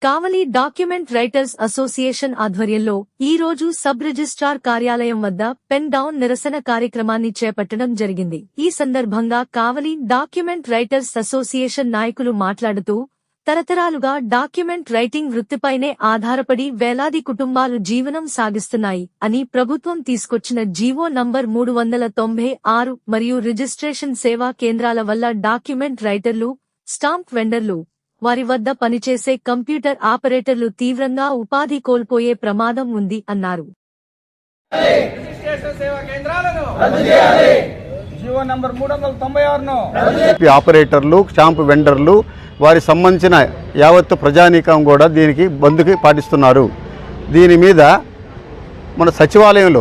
కావలి document writers association ఆధ్వర్యంలో ఈ రోజు సబ్ రిజిస్ట్రార్ కార్యాలయం వద్ద పెన్ డౌన్ నిరసన కార్యక్రమాన్ని చేపట్టడం జరిగింది. ఈ సందర్భంగా కావలి డాక్యుమెంట్ రైటర్స్ అసోసియేషన్ నాయకులు మాట్లాడుతూ తరతరాలుగా డాక్యుమెంట్ రైటింగ్ వృత్తిపైనే ఆధారపడి వేలాది కుటుంబాలు జీవనం సాగిస్తున్నాయి అని ప్రభుత్వం తీసుకొచ్చిన జీవో నంబర్ 396 మరియు రిజిస్ట్రేషన్ సేవా కేంద్రాల వల్ల డాక్యుమెంట్ రైటర్లు, స్టాంప్ వెండర్లు, వారి వద్ద పనిచేసే కంప్యూటర్ ఆపరేటర్లు తీవ్రంగా ఉపాధి కోల్పోయే ప్రమాదం ఉంది అన్నారు. ఆపరేటర్లు, స్టాంప్ వెండర్లు, వారికి సంబంధించిన యావత్తు ప్రజానీకం కూడా దీనికి బంద్కి పాటిస్తున్నారు. దీని మీద మన సచివాలయం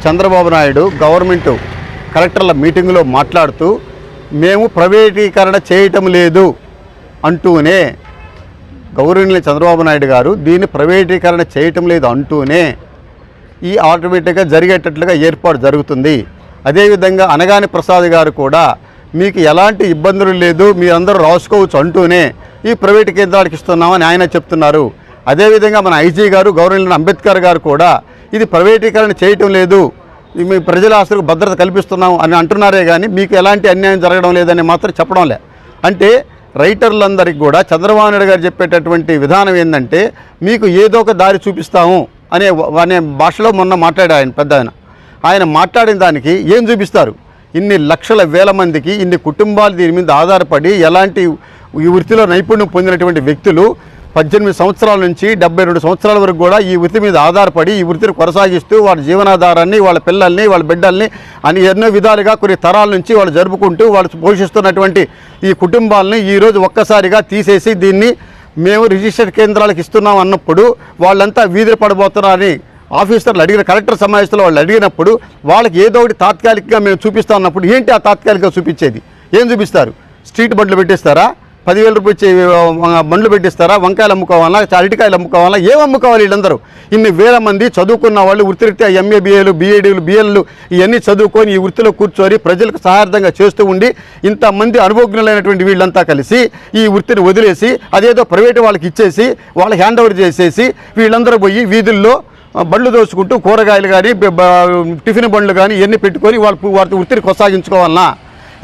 చంద్రబాబు నాయుడు గవర్నమెంట్ కలెక్టర్ల మీటింగ్లో మాట్లాడుతూ మేము ప్రైవేటీకరణ చేయటం లేదు అంటూనే, గవర్నమెంట్ చంద్రబాబు నాయుడు గారు దీన్ని ప్రైవేటీకరణ చేయటం లేదు అంటూనే ఈ ఆటోమేటిక్గా జరిగేటట్లుగా ఏర్పాటు జరుగుతుంది. అదేవిధంగా అనగాని ప్రసాద్ గారు కూడా మీకు ఎలాంటి ఇబ్బందులు లేదు, మీరందరూ రాసుకోవచ్చు అంటూనే ఈ ప్రైవేటు కేంద్రాలకు ఇస్తున్నామని ఆయన చెప్తున్నారు. అదేవిధంగా మన ఐజీ గారు, గవర్నమెంట్ అంబేద్కర్ గారు కూడా ఇది ప్రైవేటీకరణ చేయటం లేదు, మీ ప్రజల ఆస్తులకు భద్రత కల్పిస్తున్నాం అని అంటున్నారే కానీ మీకు ఎలాంటి అన్యాయం జరగడం లేదని మాత్రం చెప్పడం లే. అంటే రైటర్లందరికీ కూడా చంద్రబాబు నాయుడు గారు చెప్పేటటువంటి విధానం ఏంటంటే మీకు ఏదో ఒక దారి చూపిస్తాము అనే భాషలో మొన్న మాట్లాడారు ఆయన మాట్లాడిన దానికి ఏం చూపిస్తారు? ఇన్ని లక్షల వేల మందికి, ఇన్ని కుటుంబాలు దీని మీద ఆధారపడి ఎలాంటి ఈ వృత్తిలో నైపుణ్యం పొందినటువంటి వ్యక్తులు 18 సంవత్సరాల నుంచి 72 సంవత్సరాల వరకు కూడా ఈ వృత్తి మీద ఆధారపడి ఈ వృత్తిని కొనసాగిస్తూ వాళ్ళ జీవనాధారాన్ని, వాళ్ళ పిల్లల్ని, వాళ్ళ బిడ్డల్ని అని ఎన్నో విధాలుగా కొన్ని తరాల నుంచి వాళ్ళు జరుపుకుంటూ వాళ్ళు పోషిస్తున్నటువంటి ఈ కుటుంబాలని ఈరోజు ఒక్కసారిగా తీసేసి దీన్ని మేము రిజిస్టర్ కేంద్రాలకు ఇస్తున్నాం అన్నప్పుడు వాళ్ళంతా వీధులు పడబోతున్నారని ఆఫీసర్లు అడిగిన, కలెక్టర్ సమావేశంలో వాళ్ళు అడిగినప్పుడు వాళ్ళకి ఏదో ఒకటి తాత్కాలికంగా మేము చూపిస్తాం అన్నప్పుడు ఏంటి ఆ తాత్కాలికంగా చూపించేది? ఏం చూపిస్తారు? స్ట్రీట్ బండ్లు పెట్టిస్తారా? 10,000 రూపాయలు బండ్లు పెట్టిస్తారా? వంకాయలు అమ్ముకోవాలా? అరటికాయలు అమ్ముకోవాలా? ఏం అమ్ముకోవాలి? వీళ్ళందరూ ఇన్ని వేల మంది చదువుకున్న వాళ్ళు, వృత్తిరీత్యా ఎంఏ, బిఏలు, బిఏడీలు, బిఎల్లు ఇవన్నీ చదువుకొని ఈ వృత్తిలో కూర్చొని ప్రజలకు సహార్థంగా చేస్తూ ఉండి ఇంతమంది అనుభవజ్ఞులైనటువంటి వీళ్ళంతా కలిసి ఈ వృత్తిని వదిలేసి అదేదో ప్రైవేటు వాళ్ళకి ఇచ్చేసి వాళ్ళకి హ్యాండ్ ఓవర్ చేసేసి వీళ్ళందరూ పోయి వీధుల్లో బండ్లు దోచుకుంటూ కూరగాయలు కానీ, టిఫిన్ బండ్లు కానీ ఇవన్నీ పెట్టుకొని వారి వృత్తిని కొనసాగించుకోవాలన్నా?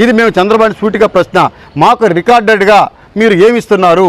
ఇది మేము చంద్రబాబు సూటిగా ప్రశ్న. మాకు రికార్డెడ్గా మీరు ఏమిస్తున్నారు,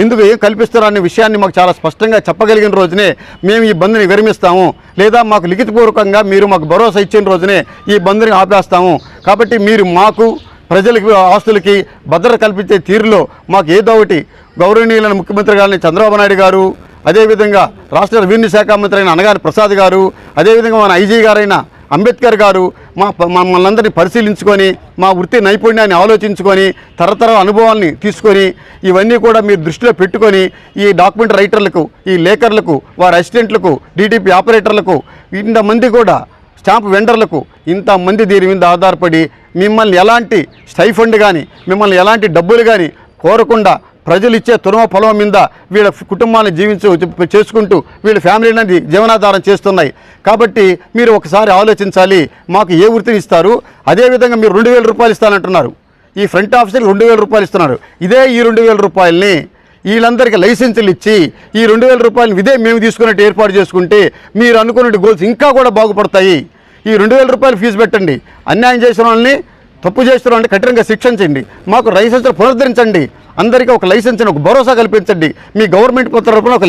ఎందుకు ఏం కల్పిస్తున్నారు అనే విషయాన్ని మాకు చాలా స్పష్టంగా చెప్పగలిగిన రోజునే మేము ఈ బంద్ని విరమిస్తాము, లేదా మాకు లిఖితపూర్వకంగా మీరు మాకు భరోసా ఇచ్చిన రోజునే ఈ బంద్ని ఆపేస్తాము. కాబట్టి మీరు మాకు, ప్రజలకి, ఆస్తులకి భద్రత కల్పించే తీరులో మాకు ఏదో ఒకటి గౌరవనీయులైన ముఖ్యమంత్రి గారిని చంద్రబాబు నాయుడు గారు, అదేవిధంగా రాష్ట్ర రెవెన్యూ శాఖ మంత్రి అయిన అనగాని ప్రసాద్ గారు, అదేవిధంగా మన ఐజీ గారైన అంబేద్కర్ గారు మమ్మల్ని అందరినీ పరిశీలించుకొని మా వృత్తి నైపుణ్యాన్ని ఆలోచించుకొని తరతరాల అనుభవాల్ని తీసుకొని ఇవన్నీ కూడా మీరు దృష్టిలో పెట్టుకొని ఈ డాక్యుమెంట్ రైటర్లకు, ఈ లేఖర్లకు, వారి అసిస్టెంట్లకు, డీటీపీ ఆపరేటర్లకు, ఇంతమంది కూడా స్టాంప్ వెండర్లకు, ఇంతమంది దీని మీద ఆధారపడి మిమ్మల్ని ఎలాంటి స్టైఫండ్ కానీ, మిమ్మల్ని ఎలాంటి డబ్బులు కానీ కోరకుండా ప్రజలు ఇచ్చే తురుమ పొలం మీద వీళ్ళ కుటుంబాన్ని చేసుకుంటూ వీళ్ళ ఫ్యామిలీని జీవనాధారం చేస్తున్నాయి. కాబట్టి మీరు ఒకసారి ఆలోచించాలి, మాకు ఏ వృత్తిని ఇస్తారు? అదేవిధంగా మీరు 2,000 రూపాయలు ఇస్తానంటున్నారు, ఈ ఫ్రంట్ ఆఫీసర్కి 2,000 రూపాయలు ఇస్తున్నారు. ఇదే ఈ 2,000 రూపాయలని వీళ్ళందరికీ లైసెన్సులు ఇచ్చి ఈ 2,000 రూపాయలు ఇదే మేము తీసుకున్నట్టు ఏర్పాటు చేసుకుంటే మీరు అనుకున్నట్టు గోల్స్ ఇంకా కూడా బాగుపడతాయి. ఈ 2,000 రూపాయలు ఫీజు పెట్టండి, అన్యాయం చేసిన వాళ్ళని, తప్పు చేస్తున్న వాళ్ళని కఠినంగా శిక్షించండి, మాకు లైసెన్సులు పునరుద్ధరించండి, అందరికీ ఒక లైసెన్స్, ఒక భరోసా కల్పించండి, మీ గవర్నమెంట్ తరపున ఒక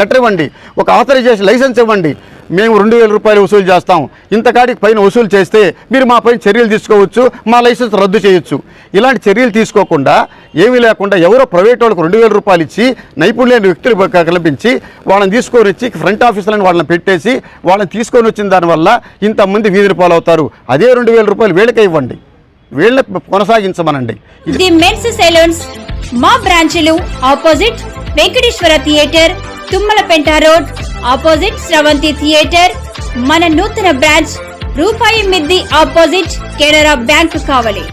లెటర్ ఇవ్వండి, ఒక ఆథరైజేషన్ లైసెన్స్ ఇవ్వండి. మేము 2,000 రూపాయలు వసూలు చేస్తాం, ఇంతకాడికి పైన వసూలు చేస్తే మీరు మా పైన చర్యలు తీసుకోవచ్చు, మా లైసెన్స్ రద్దు చేయొచ్చు. ఇలాంటి చర్యలు తీసుకోకుండా, ఏమీ లేకుండా ఎవరో ప్రైవేట్ వాళ్ళకు 2,000 రూపాయలు ఇచ్చి నైపుణ్యం వ్యక్తులు కల్పించి వాళ్ళని తీసుకొని వచ్చి ఫ్రంట్ ఆఫీసులను వాళ్ళని పెట్టేసి వాళ్ళని తీసుకొని వచ్చిన దానివల్ల ఇంతమంది వీధుల పాలవుతారు. అదే 2,000 రూపాయలు వీళ్ళకే ఇవ్వండి, వీళ్ళని కొనసాగించమనండి. ది మెన్స్ సెలూన్స్ మా బ్రాంచ్లు opposite Venkateswara theatre, Tummalapenta road, opposite Sravanthi theatre. మన నూతన బ్రాంచ్ రూపాయి మిద్ది ఆపోజిట్ కెనరా బ్యాంక్ కావలి.